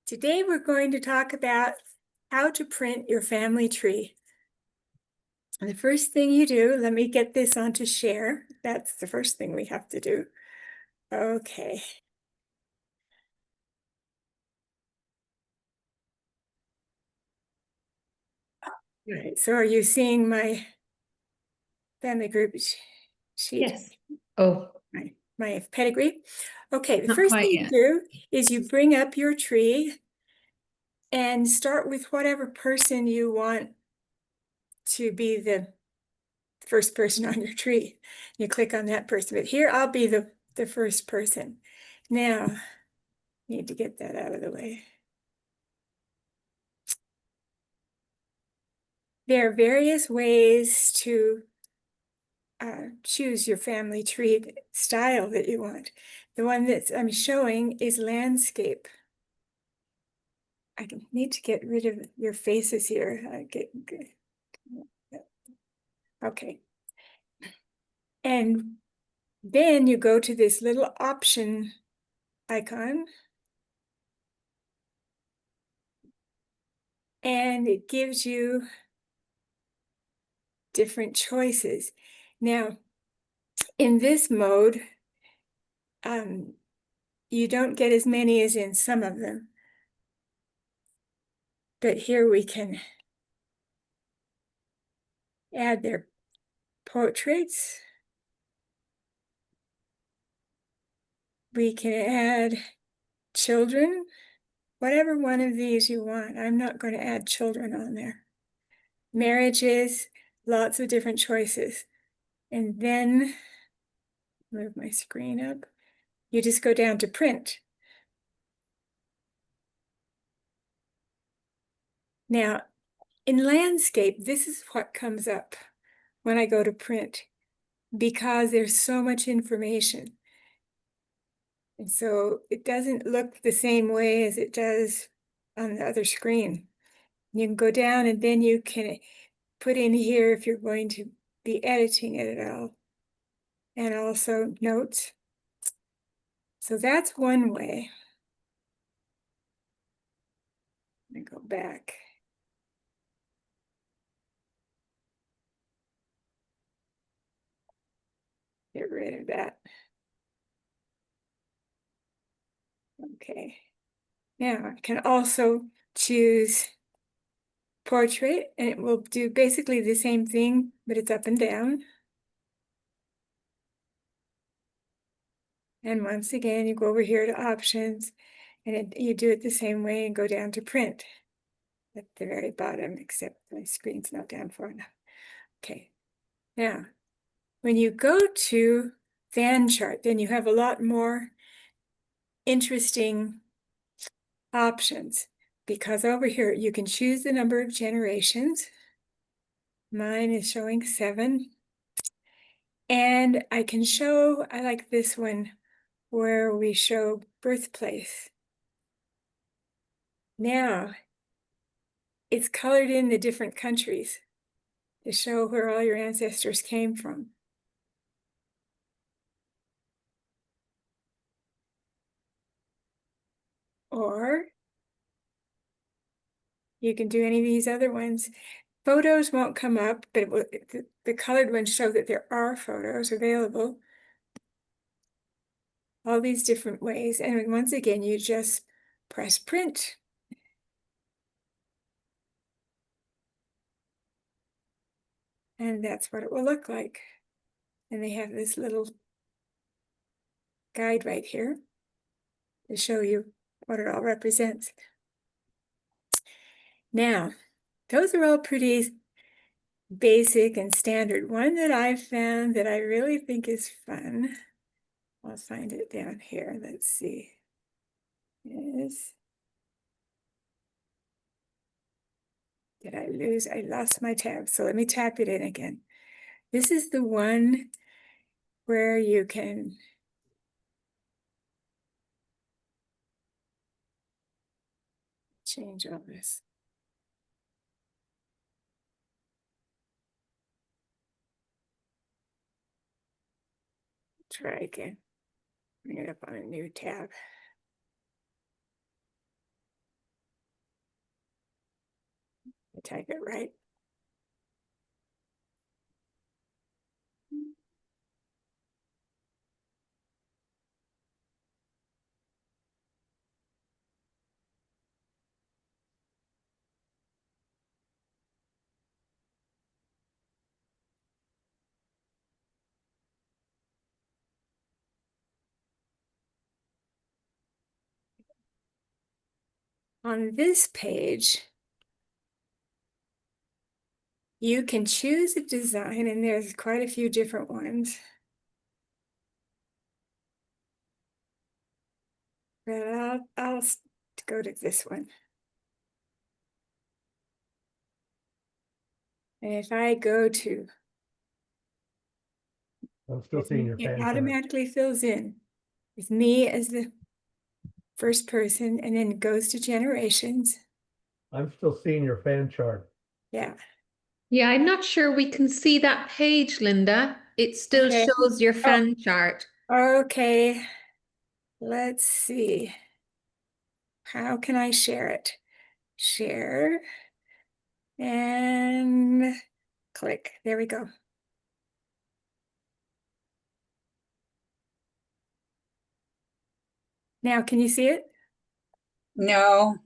Today we're going to talk about how to print your family tree. And the first thing you do, let me get this onto share. That's the first thing we have to do. Okay. All right, so are you seeing my family group sheet? Yes. Oh, My pedigree? Okay, the not first quite thing you yet. do is you bring up your tree and start with whatever person you want to be the first person on your tree. You click on that person, but here I'll be the first person. Now, need to get that out of the way. There are various ways to choose your family tree style that you want. The one that I'm showing is landscape. I need to get rid of your faces here. Okay. And then you go to this little option icon, and it gives you different choices. Now, in this mode, you don't get as many as in some of them. But here we can add their portraits. We can add children, whatever one of these you want. I'm not going to add children on there. Marriages, lots of different choices. And then, move my screen up, you just go down to print. Now, in landscape, this is what comes up when I go to print, because there's so much information. And so it doesn't look the same way as it does on the other screen. You can go down and then you can put in here if you're going to be editing it at all, and also notes. So that's one way. Let me go back. Get rid of that. Okay. Now I can also choose portrait, and it will do basically the same thing, but it's up and down. And once again, you go over here to options, and you do it the same way and go down to print at the very bottom, except my screen's not down far enough. Okay. Now, when you go to fan chart, then you have a lot more interesting options, because over here you can choose the number of generations. Mine is showing 7. And I can show, I like this one where we show birthplace. Now, it's colored in the different countries to show where all your ancestors came from. Or you can do any of these other ones. Photos won't come up, but the colored ones show that there are photos available. All these different ways. And once again, you just press print. And that's what it will look like. And they have this little guide right here to show you what it all represents. Now, those are all pretty basic and standard. One that I found that I really think is fun, I'll find it down here, let's see, is, did I lose? I lost my tab, so let me tap it in again. This is the one where you can change all this. Try again. Bring it up on a new tab. I type it right. On this page, you can choose a design, and there's quite a few different ones. But I'll go to this one. And if I go to, I'm still seeing your it fan chart. automatically fills in with me as the first person, and then it goes to generations. I'm still seeing your fan chart. Yeah. Yeah, I'm not sure we can see that page, Linda. It still Okay. shows your Oh, fan chart. okay. Let's see. How can I share it? Share and click. There we go. Now, can you see it? No.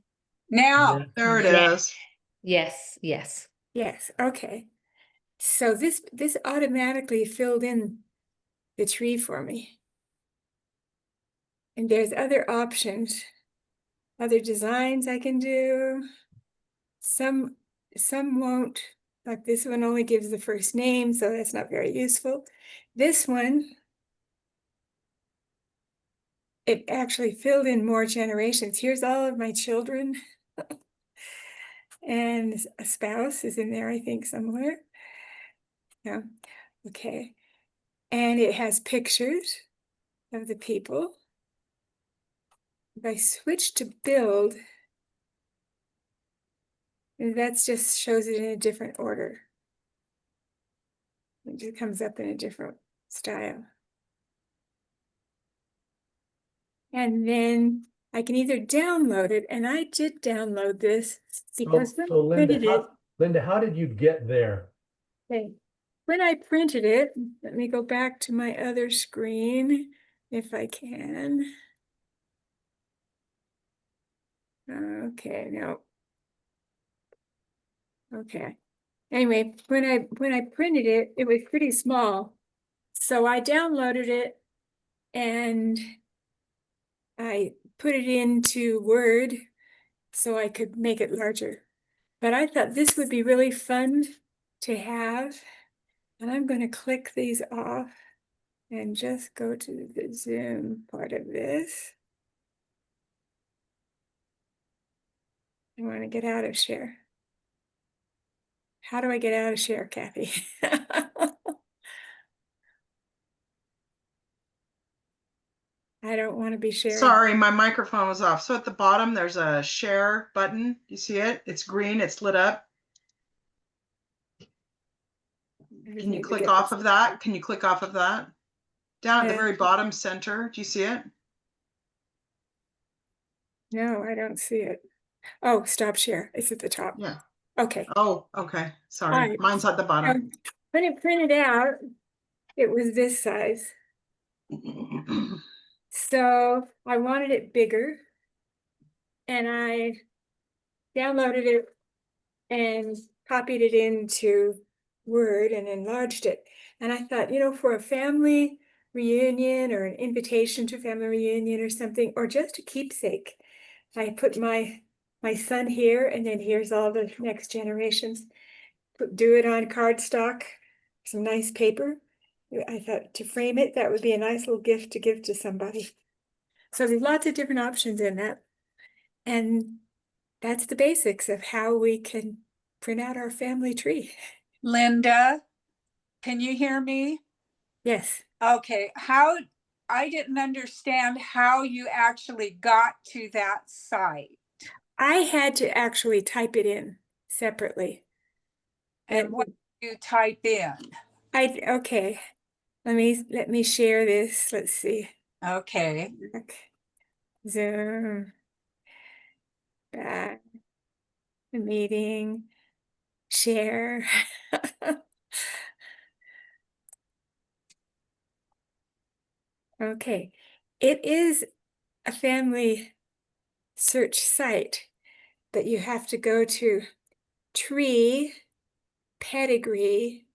Now, Yeah. there it Yeah. is. Yes, yes. Yes. Okay. So this automatically filled in the tree for me. And there's other options, other designs I can do. Some won't, like this one only gives the first name, so that's not very useful. This one, it actually filled in more generations. Here's all of my children. And a spouse is in there, I think, somewhere. Yeah, okay. And it has pictures of the people. If I switch to build, that just shows it in a different order. It just comes up in a different style. And then I can either download it, and I did download this because when I printed it, Linda, how did you get there? okay, when I printed it, let me go back to my other screen if I can. Okay, no. Okay. Anyway, when I printed it, it was pretty small. So I downloaded it and I put it into Word so I could make it larger. But I thought this would be really fun to have. And I'm going to click these off and just go to the Zoom part of this. I want to get out of share. How do I get out of share, Kathy? I don't want to be sharing. Sorry, my microphone was off. So at the bottom, there's a share button. You see it? It's green. It's lit up. Can you click off of that? Can you click off of that? Down at the very bottom center. Do you see it? No, I don't see it. Oh, stop share. It's at the top. Yeah. Okay. Oh, okay. Sorry. All right. Mine's at the bottom. When it printed out, it was this size. So I wanted it bigger, and I downloaded it and copied it into Word and enlarged it. And I thought, for a family reunion or an invitation to a family reunion or something, or just a keepsake, I put my son here, and then here's all the next generations. Do it on cardstock, some nice paper. I thought to frame it, that would be a nice little gift to give to somebody. So there's lots of different options in that. And that's the basics of how we can print out our family tree. Linda, can you hear me? Yes. Okay, I didn't understand how you actually got to that site. I had to actually type it in separately. And what do you type in? Okay. Let me share this. Let's see. Okay. Zoom. Back. The meeting. share. Okay, it is a family search site, but you have to go to tree, pedigree,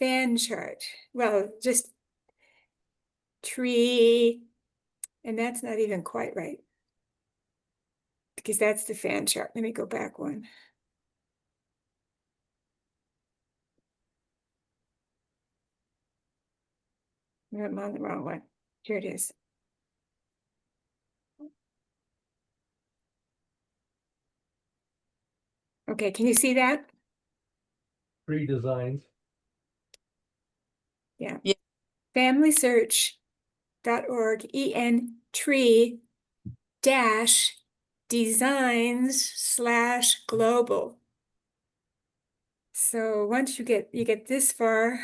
fan chart. Well, just tree, and that's not even quite right. Because that's the fan chart. Let me go back one. No, I'm on the wrong one. Here it is. Okay, can you see that? Tree designs. Yeah. Yeah. FamilySearch.org, tree dash designs/global. So once you get this far,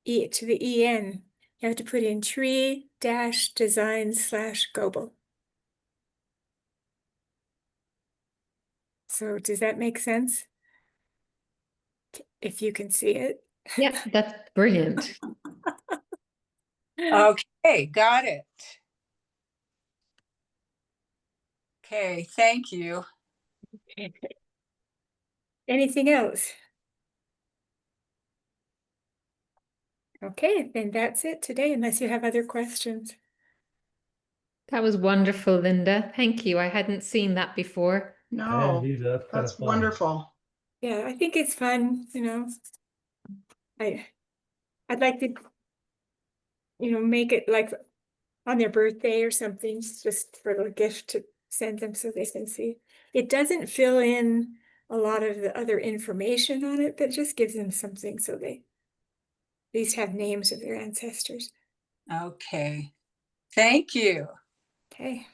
to the en, you have to put in tree dash designs/global. So does that make sense? If you can see it. Yeah, that's brilliant. Okay, got it. Okay, thank you. Anything else? Okay, then that's it today, unless you have other questions. That was wonderful, Linda. Thank you. I hadn't seen that before. No, Indeed, that's kind that's of fun. wonderful. Yeah, I think it's fun, I'd like to, make it like on their birthday or something, just for a little gift to send them so they can see. It doesn't fill in a lot of the other information on it, but just gives them something so they at least have names of their ancestors. Okay, thank you. Okay.